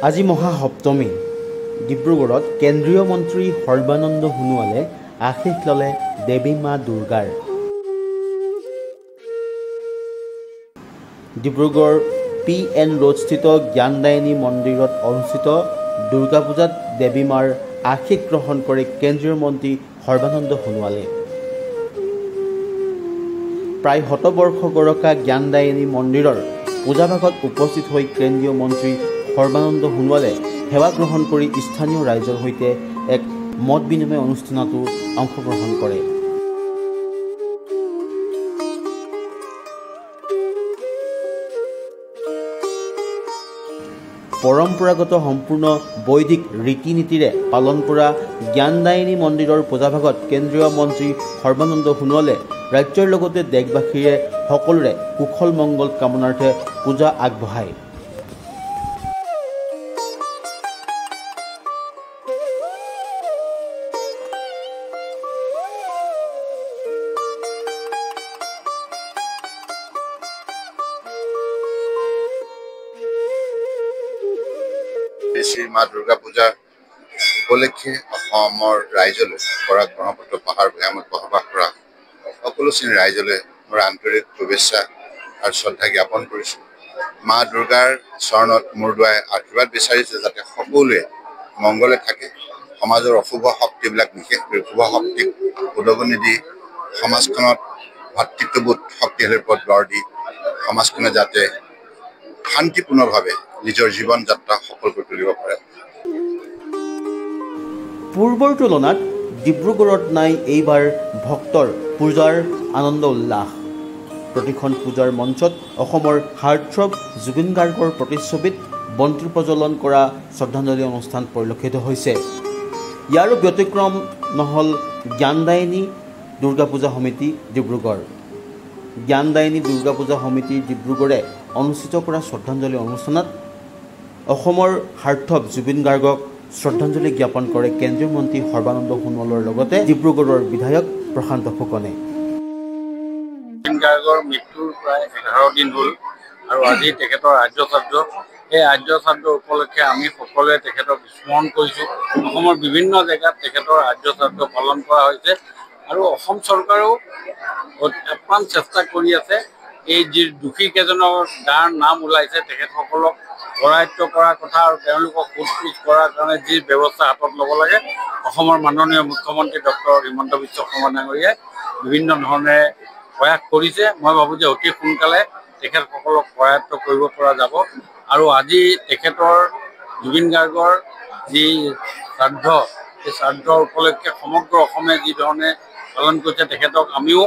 আজি মহাসপ্তমী ডিব্ৰুগড়ত কেন্দ্ৰীয় মন্ত্ৰী সৰ্বানন্দ সোণোৱালে আশীষ ল'লে দেৱী মা দুৰ্গাৰ। ডিব্ৰুগড় PN ৰোডস্থিত জ্ঞানদায়িনী মন্দিৰত অনুষ্ঠিত দুৰ্গা পূজাত দেৱী মাৰ আশীষ গ্ৰহণ কৰে কেন্দ্ৰীয় মন্ত্ৰী সৰ্বানন্দ সোণোৱালে। প্ৰায় শতবৰ্ষ গৰকা জ্ঞানদায়িনী মন্দিৰৰ পূজাভাগত উপস্থিত হৈ কেন্দ্ৰীয় মন্ত্ৰী সৰ্বানন্দ সোণোৱালে সেৱা গ্ৰহণ কৰি স্থানীয় ৰাইজৰ সৈতে এক মত বিনিময় অনুষ্ঠানতো অংশগ্ৰহণ কৰে। পৰম্পৰাগত সম্পূৰ্ণ বৈদিক ৰীতি নীতিৰে পালন কৰা জ্ঞানদায়িনী মন্দিৰৰ পূজাভাগত কেন্দ্ৰীয় মন্ত্ৰী সৰ্বানন্দ সোণোৱালে ৰাজ্যৰ লগতে দেশবাসীৰে সকলোৰে কুশল মংগল কামনাৰ্থে পূজা আগবঢ়ায়। শ্ৰী মা দুৰ্গা পূজা উপলক্ষে অসমৰ ৰাইজলৈ বৰাক ব্ৰহ্মপুত্ৰ পাহাৰ ভৈয়ামত বসবাস কৰা সকলো শ্ৰেণীৰ ৰাইজলৈ মোৰ আন্তৰিক শুভেচ্ছা আৰু শ্ৰদ্ধা জ্ঞাপন কৰিছোঁ। মা দুৰ্গাৰ চৰণত মূৰ দুৱাই আশীৰ্বাদ বিচাৰিছোঁ যাতে সকলোৱে মংগলে থাকে, সমাজৰ অশুভ শক্তিবিলাক বিশেষকৈ শুভ শক্তিক উদগনি দি সমাজখনত ভাতৃত্ববোধ শক্তিশালীৰ ওপৰত গঢ় দি সমাজখনে যাতে শান্তিপূৰ্ণভাৱে নিজৰ জীৱন যাত্ৰা সফল কৰি তুলিব পাৰে। পূৰ্বৰ তুলনাত ডিব্ৰুগড়ত নাই এইবাৰ ভক্তৰ পূজাৰ আনন্দ উল্লাস। প্ৰতিখন পূজাৰ মঞ্চত অসমৰ হাৰ্টথ্ৰব জুবিন গাৰ্গৰ প্ৰতিচ্ছবিত বন্তি প্ৰজ্বলন কৰা শ্ৰদ্ধাঞ্জলি অনুষ্ঠান পৰিলক্ষিত হৈছে। ইয়াৰো ব্যতিক্ৰম নহ'ল জ্ঞানদায়িনী দুৰ্গা পূজা সমিতি ডিব্ৰুগড়। জ্ঞানদায়িনী দুৰ্গা পূজা সমিতি ডিব্ৰুগড়ে অনুষ্ঠিত কৰা শ্ৰদ্ধাঞ্জলি অনুষ্ঠানত অসমৰ হাৰ্টথ্ৰব জুবিন গাৰ্গক শ্ৰদ্ধাঞ্জলি জ্ঞাপন কৰে কেন্দ্ৰীয় মন্ত্ৰী সৰ্বানন্দ সোণোৱালৰ লগতে ডিব্ৰুগড়ৰ বিধায়ক প্ৰশান্ত ফুকনে। জুবিন গাৰ্গৰ মৃত্যুৰ প্ৰায় 11 দিন হ'ল আৰু আজি তেখেতৰ আৰ্য শ্ৰাদ্ধ। এই আৰ্য শ্ৰাদ্ধ উপলক্ষে আমি সকলোৱে তেখেতক স্মৰণ কৰিছোঁ। অসমৰ বিভিন্ন জেগাত তেখেতৰ আৰ্য শ্ৰাদ্ধ পালন কৰা হৈছে আৰু অসম চৰকাৰেও আপ্ৰাণ চেষ্টা কৰি আছে এই যি দোষীকেইজনৰ যাৰ নাম ওলাইছে তেখেতসকলক কৰায়ত্ব কৰাৰ কথা আৰু তেওঁলোকক সোধ-পোছ কৰাৰ কাৰণে যি ব্যৱস্থা হাতত ল'ব লাগে অসমৰ মাননীয় মুখ্যমন্ত্ৰী ডক্টৰ হিমন্ত বিশ্ব শৰ্মা ডাঙৰীয়াই বিভিন্ন ধৰণে প্ৰয়াস কৰিছে। মই ভাবোঁ যে অতি সোনকালে তেখেতসকলক কৰায়ত্ব কৰিব পৰা যাব আৰু আজি তেখেতৰ জুবিন গাৰ্গৰ যি শ্ৰাদ্ধ সেই শ্ৰাদ্ধৰ উপলক্ষে সমগ্ৰ অসমে যি ধৰণে পালন কৰিছে তেখেতক আমিও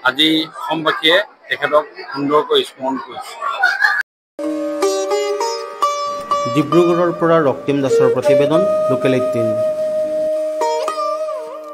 আজি অসমবাসীয়ে তেখেতক সুন্দৰকৈ স্মৰণ কৰিছোঁ। ডিব্ৰুগড়ৰ পৰা ৰক্তিম দাসৰ প্ৰতিবেদন, লোকেল 18।